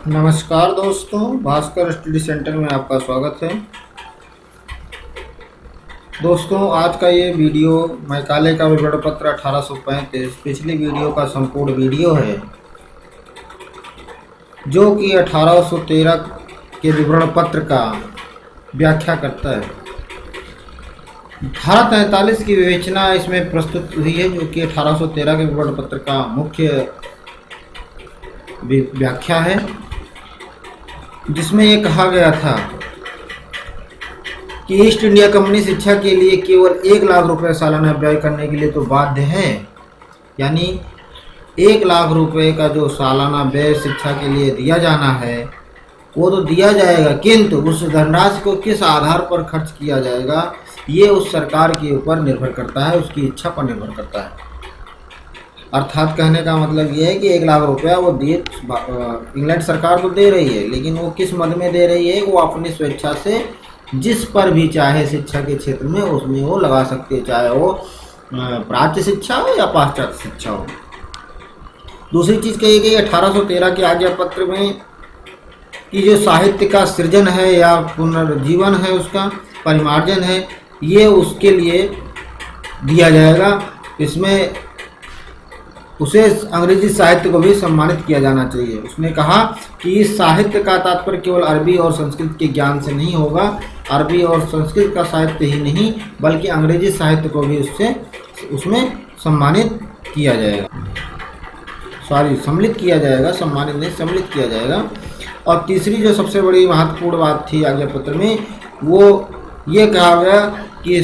नमस्कार दोस्तों, Bhaskar study centre में आपका स्वागत है। दोस्तों, आज का ये वीडियो मैकाले का विवरण पत्र 1835 पिछली वीडियो का संपूर्ण वीडियो है, जो कि 1813 के विवरण पत्र का व्याख्या करता है। धारा 43 की विवेचना इसमें प्रस्तुत हुई है, जो कि 1813 के विवरण पत्र का मुख्य व्याख्या है, जिसमें ये कहा गया था कि ईस्ट इंडिया कंपनी शिक्षा के लिए केवल 1 लाख रुपए सालाना व्यय करने के लिए तो बाध्य है। यानी 1 लाख रुपए का जो सालाना व्यय शिक्षा के लिए दिया जाना है वो तो दिया जाएगा, किंतु उस धनराशि को किस आधार पर खर्च किया जाएगा ये उस सरकार के ऊपर निर्भर करता है, उसकी इच्छा पर निर्भर करता है। अर्थात कहने का मतलब ये है कि 1 लाख रुपया वो इंग्लैंड सरकार को दे रही है, लेकिन वो किस मद में दे रही है, वो अपनी स्वेच्छा से जिस पर भी चाहे शिक्षा के क्षेत्र में उसमें वो लगा सकते हैं, चाहे वो प्राच्य शिक्षा हो या पाश्चात्य शिक्षा हो। दूसरी चीज़ कही गई 1813 के आज्ञा पत्र में कि जो साहित्य का सृजन है या पुनर्जीवन है, उसका परिमार्जन है, ये उसके लिए दिया जाएगा। इसमें उसे अंग्रेजी साहित्य को भी सम्मानित किया जाना चाहिए। उसने कहा कि इस साहित्य का तात्पर्य केवल अरबी और संस्कृत के ज्ञान से नहीं होगा, अरबी और संस्कृत का साहित्य ही नहीं बल्कि अंग्रेजी साहित्य को भी उसमें सम्मानित किया जाएगा, सम्मिलित किया जाएगा, सम्मानित नहीं सम्मिलित किया जाएगा। और तीसरी जो सबसे बड़ी महत्वपूर्ण बात थी आज्ञा पत्र में, वो ये कहा गया कि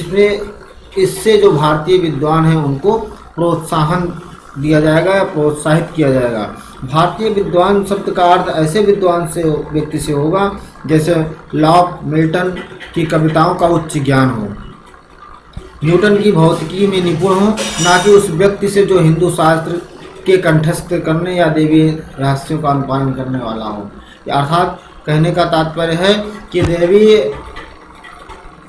इससे जो भारतीय विद्वान हैं उनको प्रोत्साहन दिया जाएगा या प्रोत्साहित किया जाएगा। भारतीय विद्वान शब्द का अर्थ ऐसे विद्वान से व्यक्ति से होगा जैसे लॉक, मिल्टन की कविताओं का उच्च ज्ञान हो, न्यूटन की भौतिकी में निपुण हो, ना कि उस व्यक्ति से जो हिंदू शास्त्र के कंठस्थ करने या देवी रहस्यों का अनुपालन करने वाला हो। अर्थात कहने का तात्पर्य है कि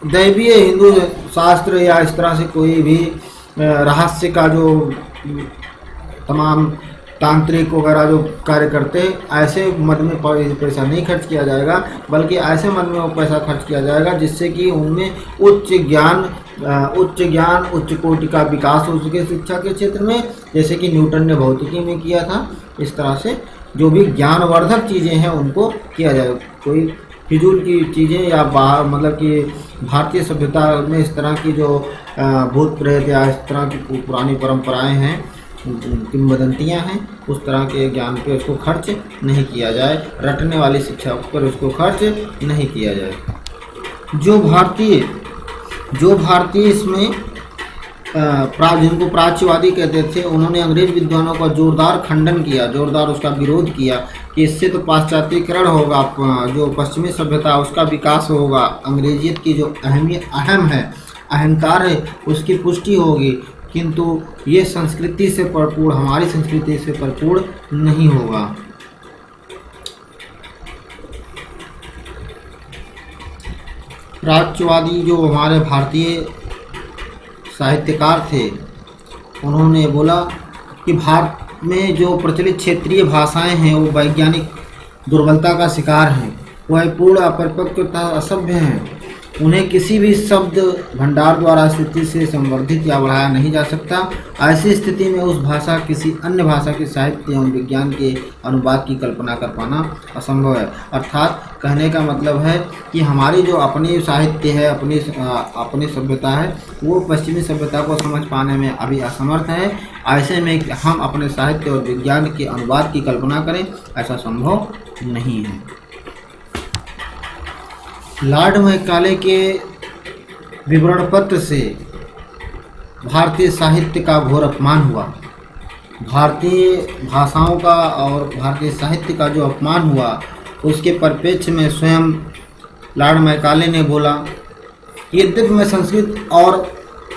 दैवीय हिंदू शास्त्र या इस तरह से कोई भी रहस्य का जो तमाम तांत्रिक वगैरह जो कार्य करते हैं, ऐसे मद में पैसा नहीं खर्च किया जाएगा, बल्कि ऐसे मद में वो पैसा खर्च किया जाएगा जिससे कि उनमें उच्च ज्ञान, उच्च कोटि का विकास हो सके शिक्षा के क्षेत्र में, जैसे कि न्यूटन ने भौतिकी में किया था। इस तरह से जो भी ज्ञानवर्धक चीज़ें हैं उनको किया जाए। कोई फिजूल की चीज़ें या बाहर मतलब कि भारतीय सभ्यता में इस तरह की जो भूत प्रेत या इस तरह की पुरानी परंपराएं हैं, किंवदंतियां हैं, उस तरह के ज्ञान पे उसको खर्च नहीं किया जाए, रटने वाली शिक्षा पर उसको खर्च नहीं किया जाए। जो भारतीय इसमें जिनको प्राच्यवादी कहते थे, उन्होंने अंग्रेज विद्वानों का जोरदार खंडन किया, जोरदार उसका विरोध किया कि इससे तो पाश्चात्यकरण होगा, जो पश्चिमी सभ्यता उसका विकास होगा, अंग्रेजियत की जो अहंकार है उसकी पुष्टि होगी, किंतु ये संस्कृति से भरपूर, हमारी संस्कृति से भरपूर नहीं होगा। प्राच्यवादी जो हमारे भारतीय साहित्यकार थे, उन्होंने बोला कि भारत में जो प्रचलित क्षेत्रीय भाषाएं हैं वो वैज्ञानिक दुर्बलता का शिकार हैं, वह पूर्ण अपरिपक्व तथा असभ्य हैं, उन्हें किसी भी शब्द भंडार द्वारा स्थिति से संवर्धित या बढ़ाया नहीं जा सकता। ऐसी स्थिति में उस भाषा किसी अन्य भाषा के साहित्य एवं विज्ञान के अनुवाद की कल्पना कर पाना असंभव है। अर्थात कहने का मतलब है कि हमारी जो अपनी साहित्य है, अपनी सभ्यता है, वो पश्चिमी सभ्यता को समझ पाने में अभी असमर्थ है। ऐसे में हम अपने साहित्य और विज्ञान के अनुवाद की कल्पना करें, ऐसा संभव नहीं है। लॉर्ड मैकाले के विवरण पत्र से भारतीय साहित्य का घोर अपमान हुआ। भारतीय भाषाओं का और भारतीय साहित्य का जो अपमान हुआ, उसके परिप्रेक्ष्य में स्वयं लॉर्ड मैकाले ने बोला कि यद्यपि मैं संस्कृत और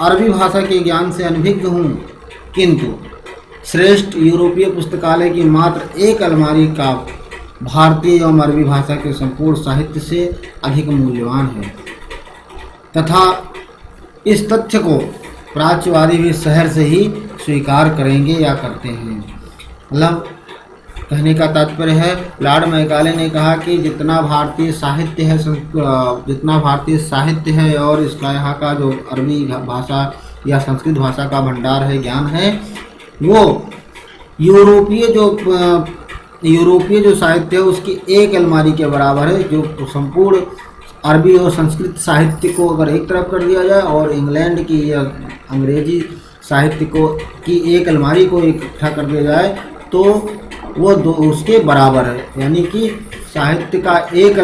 अरबी भाषा के ज्ञान से अनभिज्ञ हूँ, किंतु श्रेष्ठ यूरोपीय पुस्तकालय की मात्र एक अलमारी का भारतीय एवं अरबी भाषा के संपूर्ण साहित्य से अधिक मूल्यवान है, तथा इस तथ्य को प्राच्यवादी भी शहर से ही स्वीकार करेंगे या करते हैं। मतलब कहने का तात्पर्य है, लॉर्ड मैकाले ने कहा कि जितना भारतीय साहित्य है और इसका यहाँ का जो अरबी भाषा या संस्कृत भाषा का भंडार है, ज्ञान है, वो यूरोपीय जो साहित्य है उसकी एक अलमारी के बराबर है। जो संपूर्ण अरबी और संस्कृत साहित्य को अगर एक तरफ कर दिया जाए और इंग्लैंड की या अंग्रेजी साहित्य को की एक अलमारी को इकट्ठा कर दिया जाए तो वो दो उसके बराबर है। यानी कि साहित्य का एक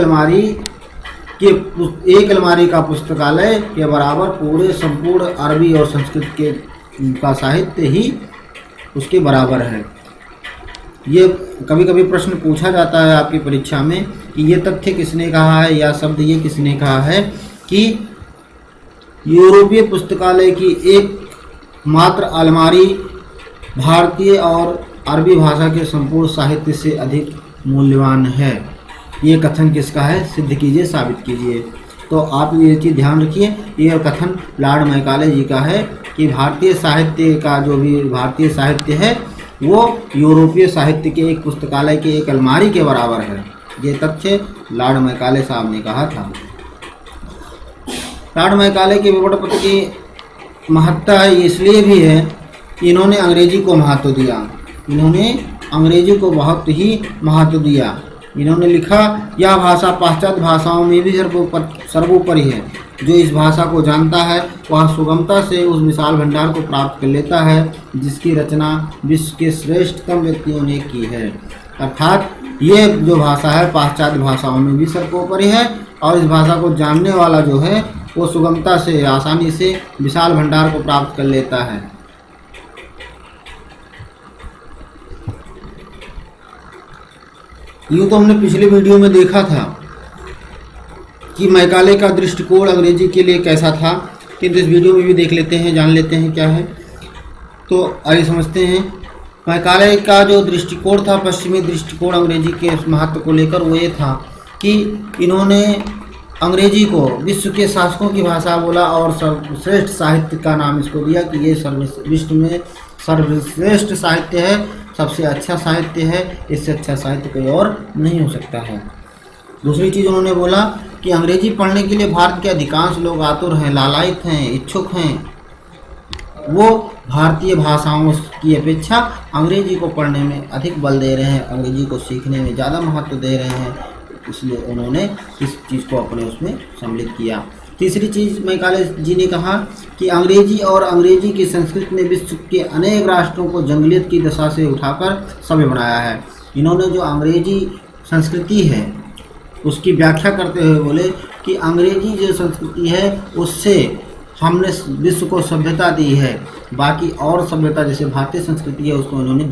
अलमारी का पुस्तकालय के बराबर पूरे संपूर्ण अरबी और संस्कृत का साहित्य ही उसके बराबर है। ये कभी कभी प्रश्न पूछा जाता है आपकी परीक्षा में कि ये तथ्य किसने कहा है या शब्द ये किसने कहा है कि यूरोपीय पुस्तकालय की एक मात्र अलमारी भारतीय और अरबी भाषा के संपूर्ण साहित्य से अधिक मूल्यवान है। ये कथन किसका है? सिद्ध कीजिए, साबित कीजिए। तो आप ये चीज़ ध्यान रखिए, यह कथन लॉर्ड मैकाले जी का है कि भारतीय साहित्य का जो भी भारतीय साहित्य है वो यूरोपीय साहित्य के एक पुस्तकालय के एक अलमारी के बराबर है। ये तथ्य लॉर्ड मैकाले साहब ने कहा था। लॉर्ड मैकाले के विवरण पत्र की महत्ता इसलिए भी है कि इन्होंने अंग्रेजी को महत्व दिया। इन्होंने अंग्रेजी को बहुत ही महत्व दिया। इन्होंने लिखा, यह भाषा पाश्चात्य भाषाओं में भी सर्वोपरि है। जो इस भाषा को जानता है वह सुगमता से उस विशाल भंडार को प्राप्त कर लेता है जिसकी रचना विश्व के श्रेष्ठतम व्यक्तियों ने की है। अर्थात ये जो भाषा है पाश्चात्य भाषाओं में भी सर्वोपरि है और इस भाषा को जानने वाला जो है वो सुगमता से, आसानी से विशाल भंडार को प्राप्त कर लेता है। यूँ तो हमने पिछले वीडियो में देखा था कि मैकाले का दृष्टिकोण अंग्रेजी के लिए कैसा था, किंतु इस वीडियो में भी देख लेते हैं, जान लेते हैं क्या है। तो आइए समझते हैं। मैकाले का जो दृष्टिकोण था, पश्चिमी दृष्टिकोण अंग्रेजी के महत्व को लेकर, वो ये था कि इन्होंने अंग्रेजी को विश्व के शासकों की भाषा बोला और सर्वश्रेष्ठ साहित्य का नाम इसको दिया कि ये विश्व में सर्वश्रेष्ठ साहित्य है, सबसे अच्छा साहित्य है, इससे अच्छा साहित्य कोई और नहीं हो सकता है। दूसरी चीज़ उन्होंने बोला कि अंग्रेजी पढ़ने के लिए भारत के अधिकांश लोग आतुर हैं, लालायित हैं, इच्छुक हैं। वो भारतीय भाषाओं की अपेक्षा अंग्रेजी को पढ़ने में अधिक बल दे रहे हैं, अंग्रेजी को सीखने में ज़्यादा महत्व दे रहे हैं, इसलिए उन्होंने इस चीज़ को अपने उसमें सम्मिलित किया। तीसरी चीज़ मैकाले जी ने कहा कि अंग्रेजी और अंग्रेजी की संस्कृति ने विश्व के अनेक राष्ट्रों को जंगलियत की दशा से उठाकर सभ्य बनाया है। इन्होंने जो अंग्रेजी संस्कृति है उसकी व्याख्या करते हुए बोले कि अंग्रेजी जो संस्कृति है उससे हमने विश्व को सभ्यता दी है। बाकी और सभ्यता जैसे भारतीय संस्कृति है उसको इन्होंने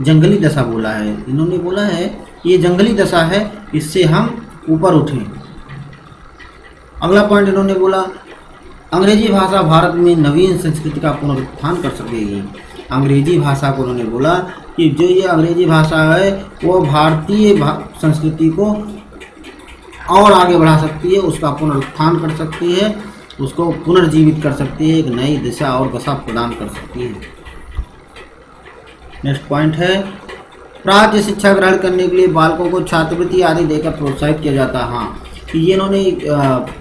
जंगली दशा बोला है। इन्होंने बोला है ये जंगली दशा है, इससे हम ऊपर उठें। अगला पॉइंट इन्होंने बोला, अंग्रेजी भाषा भारत में नवीन संस्कृति का पुनरुत्थान कर सकेगी। अंग्रेजी भाषा को उन्होंने बोला कि जो ये अंग्रेजी भाषा है वो भारतीय संस्कृति को और आगे बढ़ा सकती है, उसका पुनरुत्थान कर सकती है, उसको पुनर्जीवित कर सकती है, एक नई दिशा और दशा प्रदान कर सकती है। नेक्स्ट पॉइंट है, प्राच्य शिक्षा ग्रहण करने के लिए बालकों को छात्रवृत्ति आदि देकर प्रोत्साहित किया जाता है। हाँ, ये इन्होंने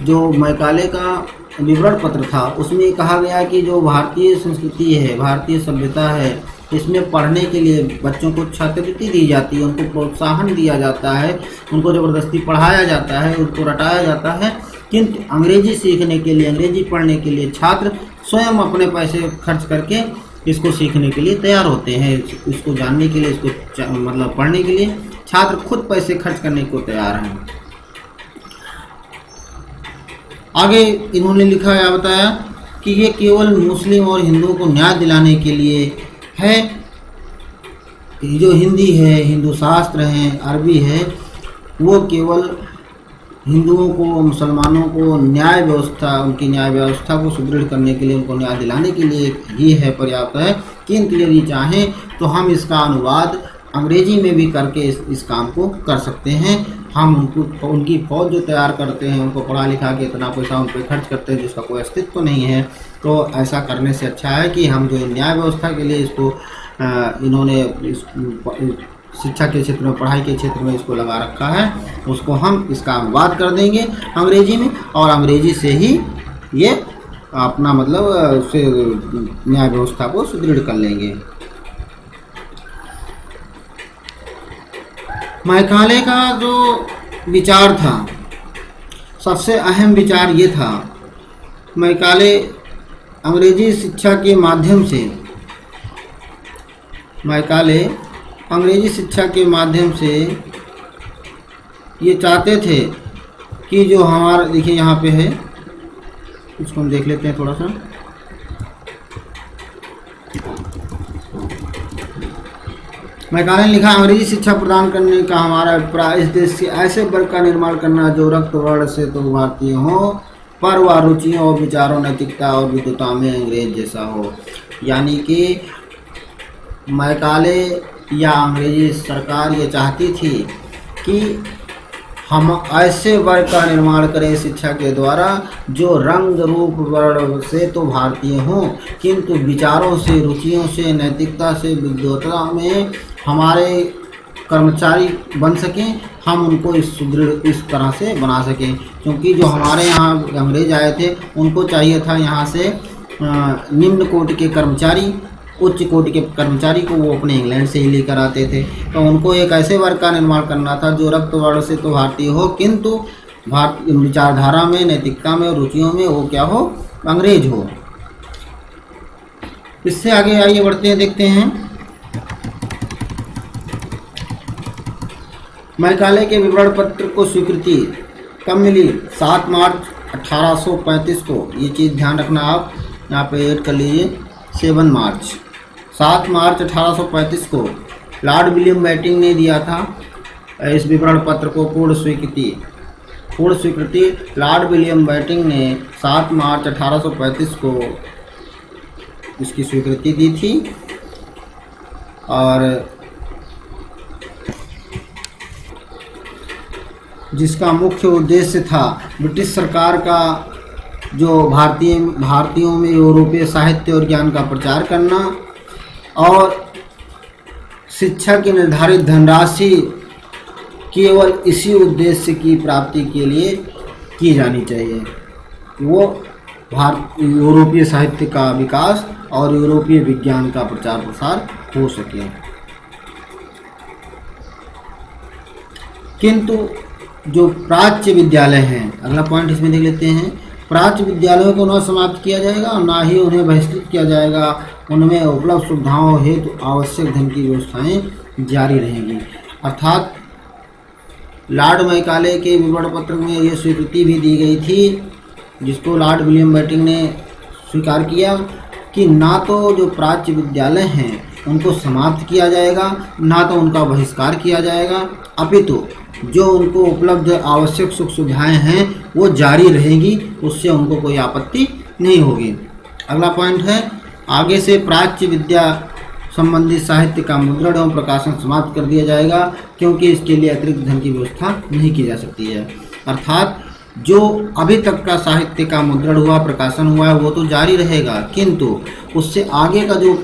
जो मैकाले का विवरण पत्र था उसमें कहा गया कि जो भारतीय संस्कृति है, भारतीय सभ्यता है, इसमें पढ़ने के लिए बच्चों को छात्रवृत्ति दी जाती है, उनको प्रोत्साहन दिया जाता है, उनको ज़बरदस्ती पढ़ाया जाता है, उनको रटाया जाता है। किंतु अंग्रेजी सीखने के लिए, अंग्रेजी पढ़ने के लिए छात्र स्वयं अपने पैसे खर्च करके इसको सीखने के लिए तैयार होते हैं। इसको जानने के लिए, इसको मतलब पढ़ने के लिए छात्र खुद पैसे खर्च करने को तैयार हैं। आगे इन्होंने लिखा या बताया कि ये केवल मुस्लिम और हिंदुओं को न्याय दिलाने के लिए है। जो हिंदी है, हिंदू शास्त्र हैं, अरबी है, वो केवल हिंदुओं को, मुसलमानों को न्याय व्यवस्था, उनकी न्याय व्यवस्था को सुदृढ़ करने के लिए, उनको न्याय दिलाने के लिए ही है, पर्याप्त है। किंतु यदि चाहें तो हम इसका अनुवाद अंग्रेजी में भी करके इस काम को कर सकते हैं। हम उनकी फौज जो तैयार करते हैं, उनको पढ़ा लिखा के इतना पैसा उन पर खर्च करते हैं जिसका कोई अस्तित्व तो नहीं है। तो ऐसा करने से अच्छा है कि हम जो न्याय व्यवस्था के लिए इसको इन्होंने शिक्षा के क्षेत्र में, पढ़ाई के क्षेत्र में इसको लगा रखा है, उसको हम इसका अनुवाद कर देंगे अंग्रेजी में, और अंग्रेजी से ही ये अपना मतलब उससे न्याय व्यवस्था को सुदृढ़ कर लेंगे। मैकाले का जो विचार था, सबसे अहम विचार ये था, मैकाले अंग्रेजी शिक्षा के माध्यम से, मैकाले अंग्रेजी शिक्षा के माध्यम से ये चाहते थे कि जो हमारा, देखिए यहाँ पे है, इसको हम देख लेते हैं थोड़ा सा। मैकाले ने लिखा, अंग्रेजी शिक्षा प्रदान करने का हमारा अभिप्राय इस देश के ऐसे वर्ग का निर्माण करना जो रक्त वर्ण से तो भारतीय हो, पर वह रुचियों और विचारों, नैतिकता और विद्वता में अंग्रेज जैसा हो। यानी कि मैकाले या अंग्रेजी सरकार ये चाहती थी कि हम ऐसे वर्ग का निर्माण करें शिक्षा के द्वारा जो रंग रूप वर्ण से तो भारतीय हों, किंतु विचारों से, रुचियों से, नैतिकता से, विद्वता में हमारे कर्मचारी बन सकें, हम उनको इस सुदृढ़ इस तरह से बना सकें। क्योंकि जो हमारे यहाँ अंग्रेज आए थे उनको चाहिए था यहाँ से निम्न कोटि के कर्मचारी, उच्च कोटि के कर्मचारी को वो अपने इंग्लैंड से ही लेकर आते थे। तो उनको एक ऐसे वर्ग का निर्माण करना था जो रक्त वर्ण से तो भारतीय हो, किंतु भारतीय विचारधारा में, नैतिकता में और रुचियों में वो क्या हो, अंग्रेज हो। इससे आगे आइए बढ़ते हैं, देखते हैं मैकाले के विवरण पत्र को स्वीकृति कब मिली? 7 मार्च 1835 को। ये चीज़ ध्यान रखना, आप यहाँ पे ऐड कर लीजिए। 7 मार्च 1835 को लॉर्ड विलियम बेंटिंक ने दिया था इस विवरण पत्र को पूर्ण स्वीकृति लॉर्ड विलियम बेंटिंक ने 7 मार्च 1835 को इसकी स्वीकृति दी थी। और जिसका मुख्य उद्देश्य था ब्रिटिश सरकार का जो भारतीयों में यूरोपीय साहित्य और ज्ञान का प्रचार करना, और शिक्षा की निर्धारित धनराशि केवल इसी उद्देश्य की प्राप्ति के लिए की जानी चाहिए, वो यूरोपीय साहित्य का विकास और यूरोपीय विज्ञान का प्रचार प्रसार हो सके। किंतु जो प्राच्य विद्यालय हैं, अगला पॉइंट इसमें देख लेते हैं, प्राच्य विद्यालयों को न समाप्त किया जाएगा और ना ही उन्हें बहिष्कृत किया जाएगा, उनमें उपलब्ध सुविधाओं हेतु आवश्यक धन की व्यवस्थाएं जारी रहेंगी। अर्थात लॉर्ड मैकाले के विवरण पत्र में ये स्वीकृति भी दी गई थी, जिसको लॉर्ड विलियम बेंटिंक ने स्वीकार किया कि ना तो जो प्राच्य विद्यालय हैं उनको समाप्त किया जाएगा, ना तो उनका बहिष्कार किया जाएगा, अपितु जो उनको उपलब्ध आवश्यक सुख सुविधाएं हैं वो जारी रहेगी, उससे उनको कोई आपत्ति नहीं होगी। अगला पॉइंट है, आगे से प्राच्य विद्या संबंधी साहित्य का मुद्रण एवं प्रकाशन समाप्त कर दिया जाएगा, क्योंकि इसके लिए अतिरिक्त धन की व्यवस्था नहीं की जा सकती है। अर्थात जो अभी तक का साहित्य का मुद्रण हुआ, प्रकाशन हुआ है, वो तो जारी रहेगा, किंतु उससे आगे का जो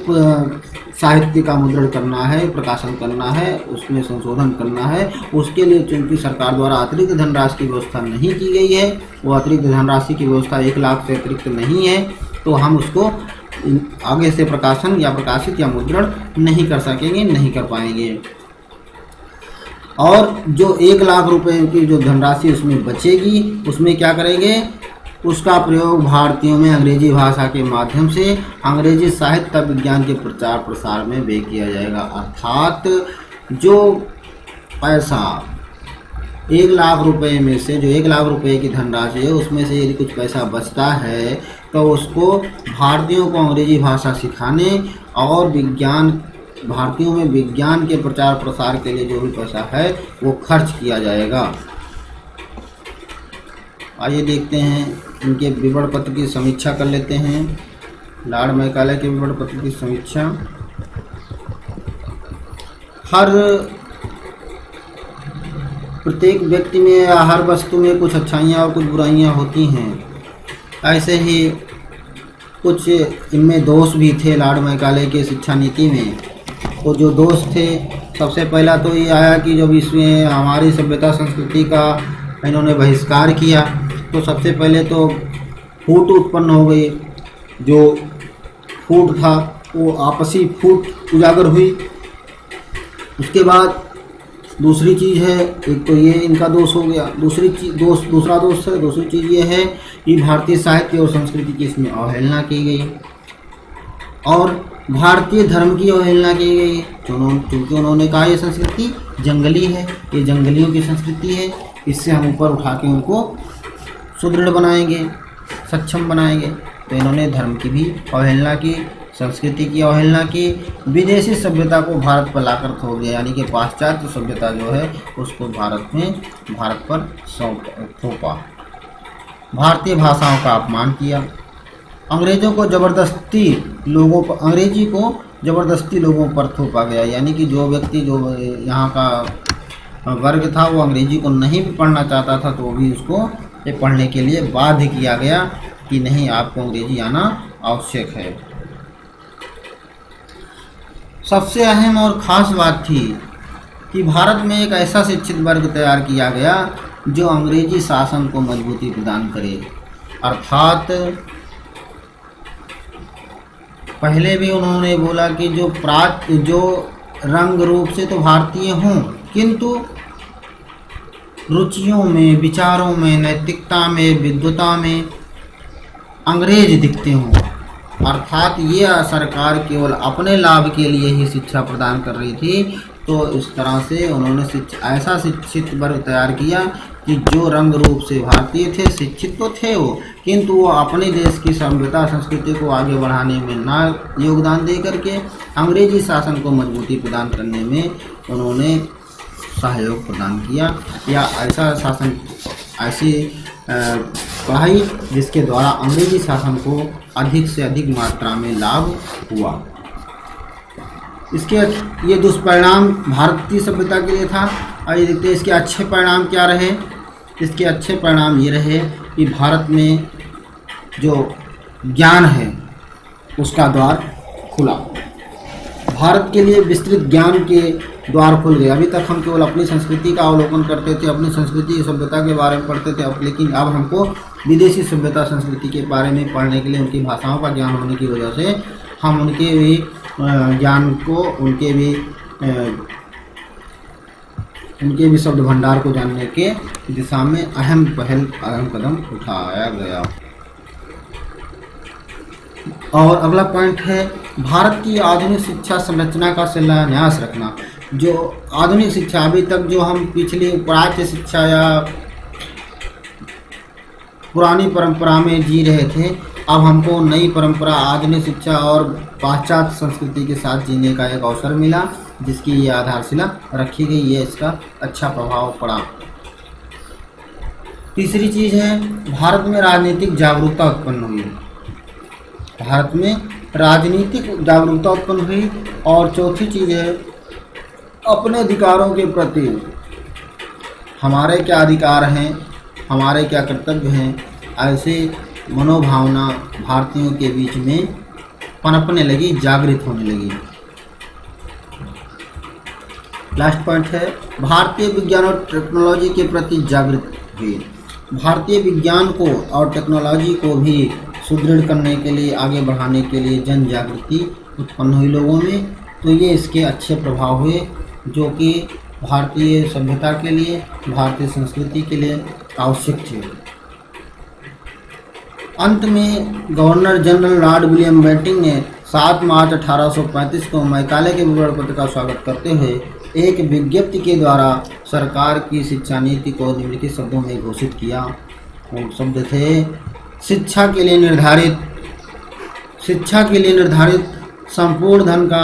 साहित्य का मुद्रण करना है, प्रकाशन करना है, उसमें संशोधन करना है, उसके लिए चूंकि सरकार द्वारा अतिरिक्त धनराशि की व्यवस्था नहीं की गई है, वो अतिरिक्त धनराशि की व्यवस्था 1 लाख से अतिरिक्त नहीं है, तो हम उसको आगे से प्रकाशन या प्रकाशित या मुद्रण नहीं कर सकेंगे, नहीं कर पाएंगे। और जो 1 लाख रुपए की जो धनराशि उसमें बचेगी, उसमें क्या करेंगे, उसका प्रयोग भारतीयों में अंग्रेजी भाषा के माध्यम से अंग्रेजी साहित्य विज्ञान के प्रचार प्रसार में व्यय किया जाएगा। अर्थात जो पैसा 1 लाख रुपए में से, जो 1 लाख रुपए की धनराशि है, उसमें से यदि कुछ पैसा बचता है तो उसको भारतीयों को अंग्रेजी भाषा सिखाने और भारतीयों में विज्ञान के प्रचार प्रसार के लिए जो भी पैसा है वो खर्च किया जाएगा। आइए देखते हैं इनके विवरण पत्र की समीक्षा कर लेते हैं। लॉर्ड मैकाले के विवरण पत्र की समीक्षा। हर प्रत्येक व्यक्ति में या हर वस्तु में कुछ अच्छाइयाँ और कुछ बुराइयाँ होती हैं, ऐसे ही कुछ इनमें दोष भी थे लॉर्ड मैकाले के शिक्षा नीति में। तो जो दोष थे सबसे पहला तो ये आया कि जब इसमें हमारी सभ्यता संस्कृति का इन्होंने बहिष्कार किया तो सबसे पहले तो फूट उत्पन्न हो गई। जो फूट था वो आपसी फूट उजागर हुई। उसके बाद दूसरी चीज़ है, एक तो ये इनका दोष हो गया, दूसरा दोष है, दूसरी चीज़ ये है कि भारतीय साहित्य और संस्कृति की इसमें अवहेलना की गई और भारतीय धर्म की अवहेलना की गई। क्योंकि उन्होंने कहा ये संस्कृति जंगली है, ये जंगलियों की संस्कृति है, इससे हम ऊपर उठा के उनको सुदृढ़ बनाएंगे, सक्षम बनाएंगे। तो इन्होंने धर्म की भी अवहेलना की, संस्कृति की अवहेलना की, विदेशी सभ्यता को भारत पर लाकर थोप दिया, यानी कि पाश्चात्य सभ्यता जो है उसको भारत पर थोपा। भारतीय भाषाओं का अपमान किया। अंग्रेजी को ज़बरदस्ती लोगों पर थोपा गया, यानी कि जो व्यक्ति जो यहाँ का वर्ग था वो अंग्रेजी को नहीं भी पढ़ना चाहता था तो भी उसको ये पढ़ने के लिए बाध्य किया गया कि नहीं, आपको अंग्रेजी आना आवश्यक है। सबसे अहम और ख़ास बात थी कि भारत में एक ऐसा शिक्षित वर्ग तैयार किया गया जो अंग्रेजी शासन को मजबूती प्रदान करे। अर्थात पहले भी उन्होंने बोला कि जो रंग रूप से तो भारतीय हों किंतु रुचियों में, विचारों में, नैतिकता में, विद्वता में अंग्रेज दिखते हों। अर्थात ये सरकार केवल अपने लाभ के लिए ही शिक्षा प्रदान कर रही थी। तो इस तरह से उन्होंने ऐसा शिक्षित वर्ग तैयार किया कि जो रंग रूप से भारतीय थे, शिक्षित तो थे वो, किंतु वो अपने देश की सभ्यता संस्कृति को आगे बढ़ाने में ना योगदान दे करके अंग्रेजी शासन को मजबूती प्रदान करने में उन्होंने सहयोग प्रदान किया, या ऐसा शासन, ऐसी पढ़ाई जिसके द्वारा अंग्रेजी शासन को अधिक से अधिक मात्रा में लाभ हुआ। इसके ये दुष्परिणाम भारतीय सभ्यता के लिए था। आइए देखते हैं इसके अच्छे परिणाम क्या रहे। इसके अच्छे परिणाम ये रहे कि भारत में जो ज्ञान है उसका द्वार खुला। भारत के लिए विस्तृत ज्ञान के द्वार खुल गए। अभी तक हम केवल अपनी संस्कृति का अवलोकन करते थे, अपनी संस्कृति सभ्यता के बारे में पढ़ते थे, लेकिन अब हमको विदेशी सभ्यता संस्कृति के बारे में पढ़ने के लिए, उनकी भाषाओं का ज्ञान होने की वजह से हम उनके भी ज्ञान को, उनके भी शब्द भंडार को जानने के दिशा में अहम कदम उठाया गया। और अगला पॉइंट है भारत की आधुनिक शिक्षा संरचना का शिलान्यास रखना। जो आधुनिक शिक्षा, अभी तक जो हम पिछली प्राच्य शिक्षा या पुरानी परंपरा में जी रहे थे, अब हमको नई परंपरा आधुनिक शिक्षा और पाश्चात्य संस्कृति के साथ जीने का एक अवसर मिला, जिसकी ये आधारशिला रखी गई। ये इसका अच्छा प्रभाव पड़ा। तीसरी चीज़ है भारत में राजनीतिक जागरूकता उत्पन्न हुई। भारत में राजनीतिक जागरूकता उत्पन्न हुई। और चौथी चीज़ है अपने अधिकारों के प्रति, हमारे क्या अधिकार हैं, हमारे क्या कर्तव्य हैं, ऐसे मनोभावना भारतीयों के बीच में पनपने लगी, जागृत होने लगी। लास्ट पॉइंट है भारतीय विज्ञान और टेक्नोलॉजी के प्रति जागृत हुई। भारतीय विज्ञान को और टेक्नोलॉजी को भी सुदृढ़ करने के लिए, आगे बढ़ाने के लिए जन जागृति उत्पन्न हुई लोगों में। तो ये इसके अच्छे प्रभाव हुए जो कि भारतीय सभ्यता के लिए, भारतीय संस्कृति के लिए आवश्यक थे। अंत में governor general Lord William Bentinck ने 7 मार्च 1835 को मैकाले के विवरण पत्र का स्वागत करते हुए एक विज्ञप्ति के द्वारा सरकार की शिक्षा नीति को निम्नलिखित शब्दों में घोषित किया। वो शब्द थे शिक्षा के लिए निर्धारित संपूर्ण धन का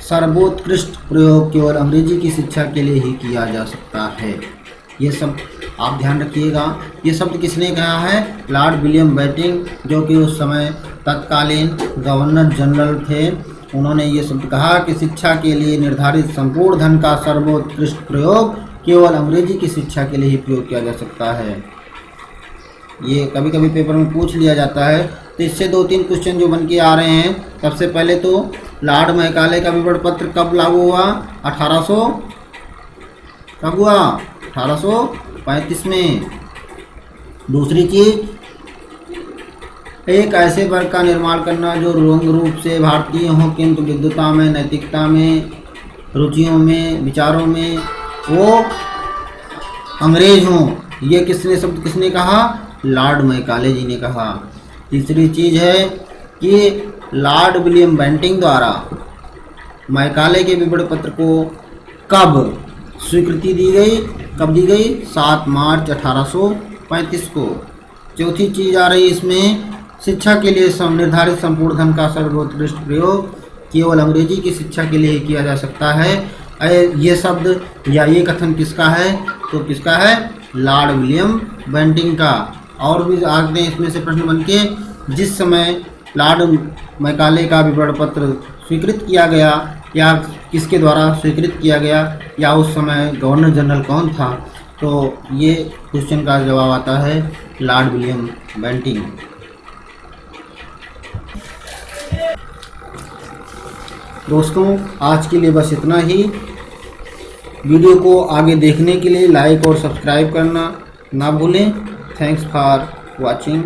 सर्वोत्कृष्ट प्रयोग केवल अंग्रेजी की शिक्षा के लिए ही किया जा सकता है। ये सब आप ध्यान रखिएगा। ये शब्द किसने कहा है? लॉर्ड विलियम बेंटिंक, जो कि उस समय तत्कालीन गवर्नर जनरल थे। उन्होंने ये शब्द कहा कि शिक्षा के लिए निर्धारित संपूर्ण धन का सर्वोत्कृष्ट प्रयोग केवल अंग्रेजी की शिक्षा के लिए ही प्रयोग किया जा सकता है। ये कभी कभी पेपर में पूछ लिया जाता है। तो इससे 2-3 क्वेश्चन जो बन के आ रहे हैं। सबसे पहले तो लॉर्ड मैकाले का विवरण पत्र कब लागू हुआ? 1800 कब हुआ? 1835 में। दूसरी चीज, एक ऐसे वर्ग का निर्माण करना जो रंग रूप से भारतीय हो किंतु विद्वता में, नैतिकता में, रुचियों में, विचारों में वो अंग्रेज हों। ये किसने कहा? लॉर्ड मैकाले जी ने कहा। तीसरी चीज है कि लॉर्ड विलियम बेंटिंक द्वारा मैकाले के विवरण पत्र को कब स्वीकृति दी गई? कब दी गई? 7 मार्च 1835 को। चौथी चीज आ रही इसमें, शिक्षा के लिए निर्धारित संपूर्ण धन का सर्वोत्कृष्ट प्रयोग केवल अंग्रेजी की शिक्षा के लिए किया जा सकता है। ये शब्द या ये कथन किसका है? तो किसका है? लॉर्ड विलियम बेंटिंक का। और भी आगे इसमें से प्रश्न बन के, जिस समय लॉर्ड मैकाले का विवरण पत्र स्वीकृत किया गया या किसके द्वारा स्वीकृत किया गया, या उस समय गवर्नर जनरल कौन था? तो ये क्वेश्चन का जवाब आता है लॉर्ड विलियम बेंटिंक। दोस्तों, आज के लिए बस इतना ही। वीडियो को आगे देखने के लिए लाइक और सब्सक्राइब करना ना भूलें। Thanks for watching.